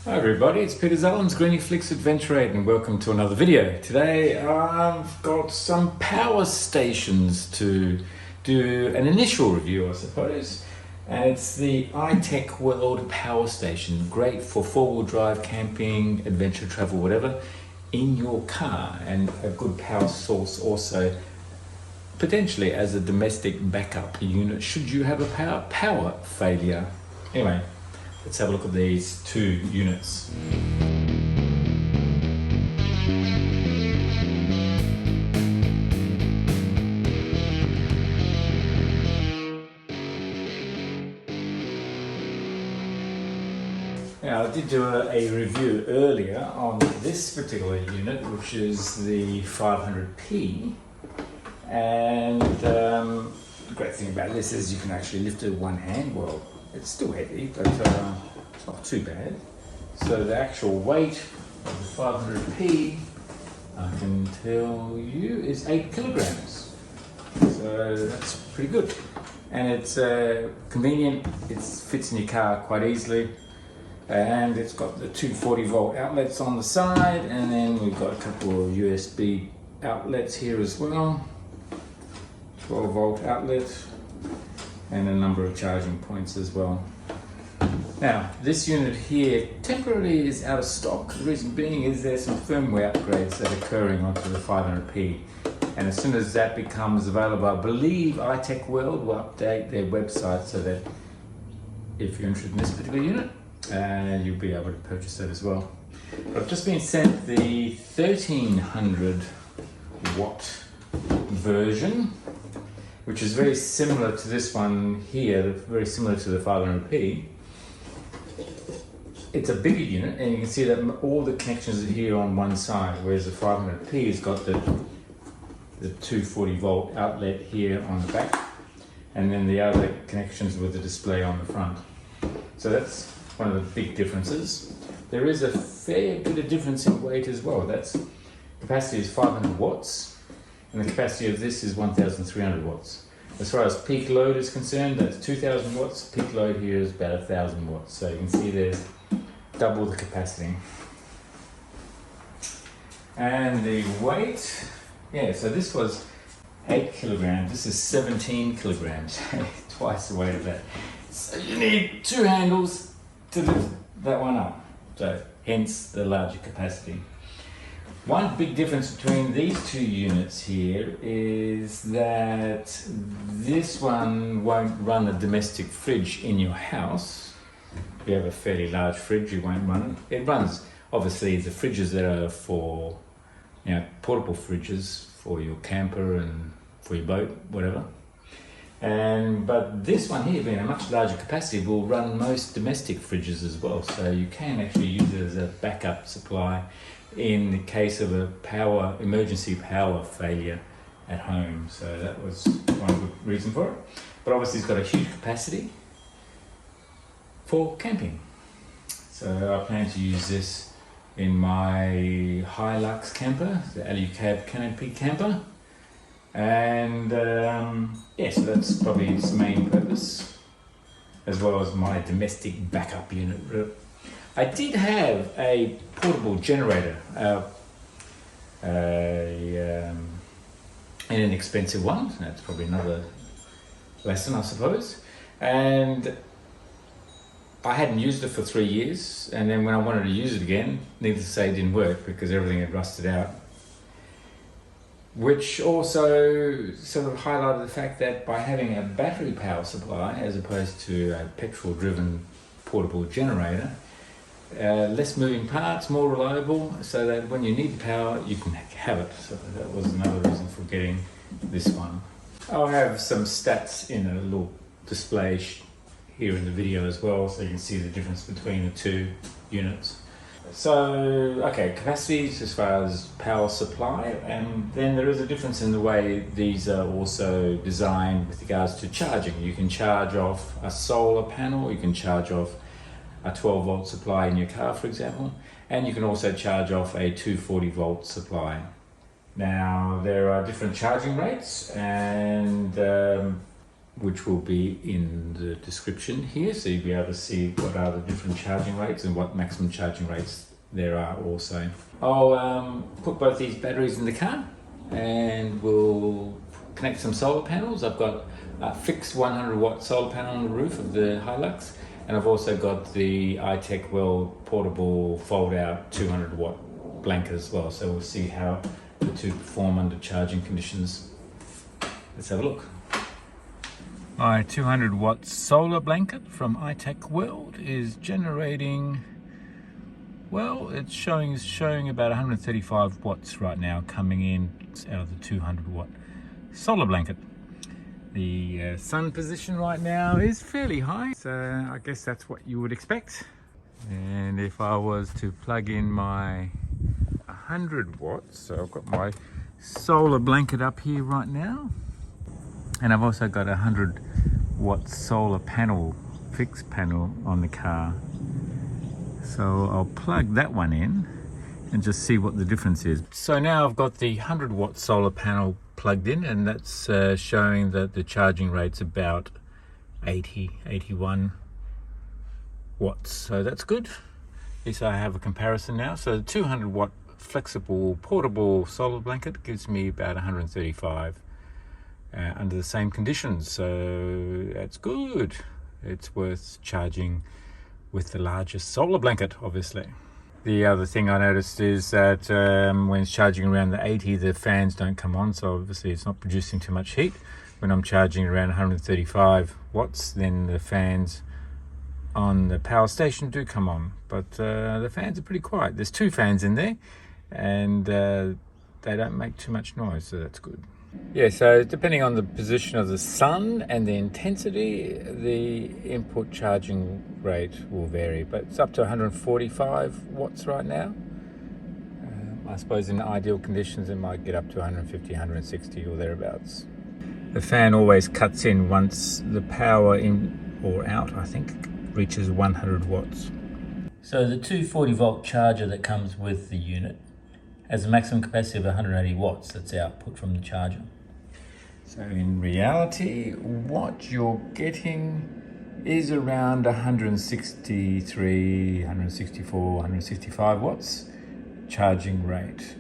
Hi everybody, it's Peter Zellum's Griniflix Adventure 8 and welcome to another video. Today I've got some power stations to do an initial review, I suppose. And it's the iTechworld Power Station, great for four-wheel drive, camping, adventure travel, whatever, in your car, and a good power source also potentially as a domestic backup unit should you have a power failure. Anyway, let's have a look at these two units. Now, I did do a review earlier on this particular unit, which is the 500P, and the great thing about this is you can actually lift it with one hand. Well, it's still heavy, but it's not too bad. So the actual weight of the 500P, I can tell you, is 8 kilograms. So that's pretty good. And it's convenient, it fits in your car quite easily. And it's got the 240 volt outlets on the side, and then we've got a couple of USB outlets here as well. 12 volt outlet, and a number of charging points as well. Now, this unit here temporarily is out of stock. The reason being is there's some firmware upgrades that are occurring onto the 500P. And as soon as that becomes available, I believe iTechworld will update their website so that if you're interested in this particular unit, you'll be able to purchase that as well. But I've just been sent the 1300 watt version, which is very similar to this one here, very similar to the 500P. It's a bigger unit, and you can see that all the connections are here on one side, whereas the 500P has got the 240 volt outlet here on the back, and then the other connections with the display on the front. So that's one of the big differences. There is a fair bit of difference in weight as well. That's capacity is 500 watts, and the capacity of this is 1,300 watts. As far as peak load is concerned, that's 2,000 watts. Peak load here is about 1,000 watts. So you can see there's double the capacity. And the weight, yeah, so this was 8 kilograms. This is 17 kilograms, twice the weight of that. So you need two handles to lift that one up. So hence the larger capacity. One big difference between these two units here is that this one won't run a domestic fridge in your house. If you have a fairly large fridge, you won't run it. It runs, obviously, the fridges that are for, portable fridges for your camper and for your boat, whatever. But this one here, being a much larger capacity, will run most domestic fridges as well. So you can actually use it as a backup supply in the case of a emergency power failure at home. So that was one good reason for it. But obviously it's got a huge capacity for camping. So I plan to use this in my Hilux camper, the Alucab Canopy camper. And so that's probably its main purpose, as well as my domestic backup unit. I did have a portable generator, an inexpensive one. That's probably another lesson, I suppose. And I hadn't used it for 3 years, and then when I wanted to use it again, needless to say, it didn't work because everything had rusted out. Which also sort of highlighted the fact that by having a battery power supply as opposed to a petrol-driven portable generator, less moving parts, more reliable, so that when you need the power, you can have it. So that was another reason for getting this one. I'll have some stats in a little display here in the video as well, so you can see the difference between the two units. So, okay, capacities as far as power supply, and then there is a difference in the way these are also designed with regards to charging. You can charge off a solar panel, you can charge off a 12 volt supply in your car, for example, and you can also charge off a 240 volt supply. Now, there are different charging rates, and which will be in the description here, so you'll be able to see what are the different charging rates and what maximum charging rates there are also. I'll put both these batteries in the car and we'll connect some solar panels. I've got a fixed 100 watt solar panel on the roof of the Hilux, and I've also got the iTechworld portable fold out 200 watt blanket as well, so we'll see how the two perform under charging conditions. Let's have a look. My 200 watt solar blanket from iTechworld is generating, well, it's showing about 135 watts right now coming in out of the 200 watt solar blanket. The sun position right now is fairly high, so I guess that's what you would expect. And if I was to plug in my 100 watts, so I've got my solar blanket up here right now, and I've also got a 100 watt solar panel, fixed panel on the car. So I'll plug that one in and just see what the difference is. So now I've got the 100 watt solar panel plugged in, and that's showing that the charging rate's about 81 watts. So that's good. At least I have a comparison now. So the 200 watt flexible portable solar blanket gives me about 135 under the same conditions. So that's good. It's worth charging with the largest solar blanket, obviously. The other thing I noticed is that when it's charging around the 80, the fans don't come on, so obviously it's not producing too much heat. When I'm charging around 135 watts, then the fans on the power station do come on, but the fans are pretty quiet. There's two fans in there, and they don't make too much noise, so that's good. Yeah, so depending on the position of the sun and the intensity, the input charging rate will vary, but it's up to 145 watts right now. I suppose in ideal conditions it might get up to 150, 160 or thereabouts. The fan always cuts in once the power in or out, I think, reaches 100 watts. So the 240 volt charger that comes with the unit has a maximum capacity of 180 watts that's output from the charger. So in reality, what you're getting is around 163, 164, 165 watts charging rate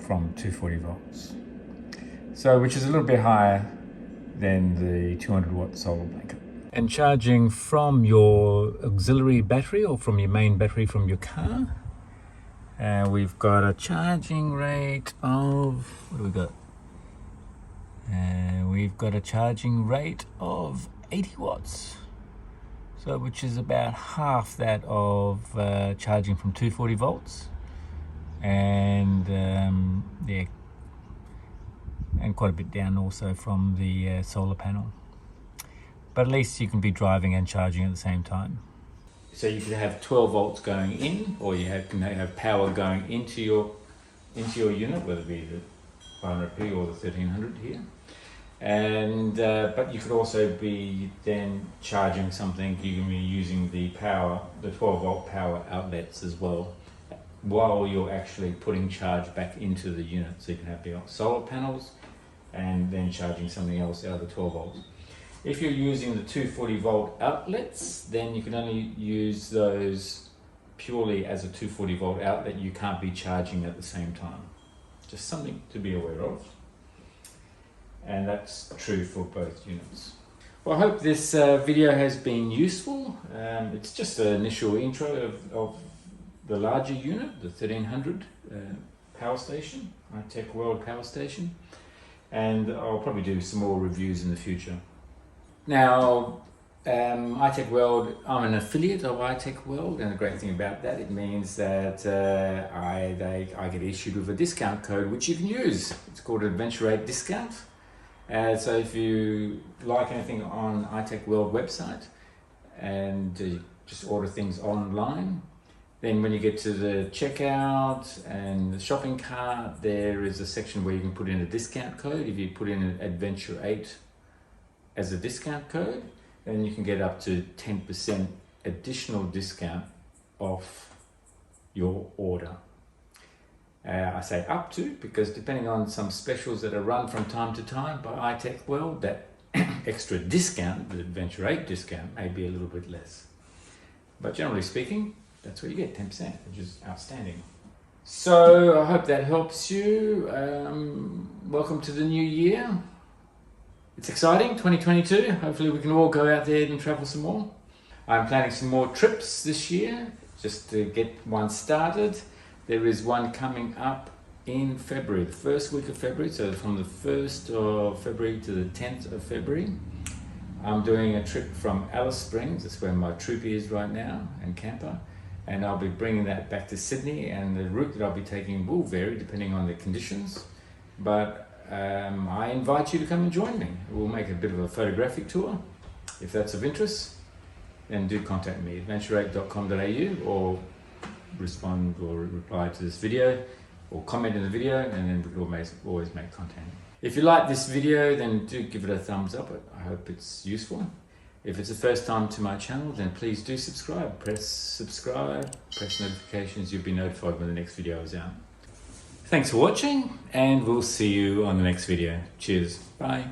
from 240 volts. So which is a little bit higher than the 200 watt solar blanket. And charging from your auxiliary battery or from your main battery from your car, we've got a charging rate of, what do we got? We've got a charging rate of 80 watts. So which is about half that of charging from 240 volts. And yeah, and quite a bit down also from the solar panel. But at least you can be driving and charging at the same time. So you can have 12 volts going in, or you can have power going into your unit, whether it be the 500P or the 1300 here. And but you could also be then charging something. You can be using the 12 volt power outlets as well, while you're actually putting charge back into the unit. So you can have the solar panels and then charging something else out of the 12 volts. If you're using the 240 volt outlets, then you can only use those purely as a 240 volt outlet. You can't be charging at the same time. Just something to be aware of. And that's true for both units. Well, I hope this video has been useful. It's just an initial intro of the larger unit, the 1300 power station, iTechworld power station. And I'll probably do some more reviews in the future. Now, iTechworld, I'm an affiliate of iTechworld, and the great thing about that, it means that I get issued with a discount code which you can use. It's called Adventure 8 discount. So if you like anything on iTechworld website and just order things online, then when you get to the checkout and the shopping cart, there is a section where you can put in a discount code. If you put in an Adventure 8 as a discount code, then you can get up to 10% additional discount off your order. I say up to because depending on some specials that are run from time to time by iTechworld that extra discount, the Adventure 8 discount, may be a little bit less. But generally speaking, that's what you get, 10%, which is outstanding. So I hope that helps you. Welcome to the new year. It's exciting, 2022. Hopefully we can all go out there and travel some more. I'm planning some more trips this year, just to get one started. There is one coming up in February, the first week of February, so from the 1st of February to the 10th of February. I'm doing a trip from Alice Springs, that's where my troop is right now, and camper, and I'll be bringing that back to Sydney, and the route that I'll be taking will vary depending on the conditions, but I invite you to come and join me. We'll make a bit of a photographic tour. If that's of interest, then do contact me, adventure8.com.au, or respond or reply to this video, or comment in the video, and then we can always make content. If you like this video, then do give it a thumbs up. I hope it's useful. If it's the first time to my channel, then please do subscribe. Press subscribe, press notifications, you'll be notified when the next video is out. Thanks for watching, and we'll see you on the next video. Cheers, bye.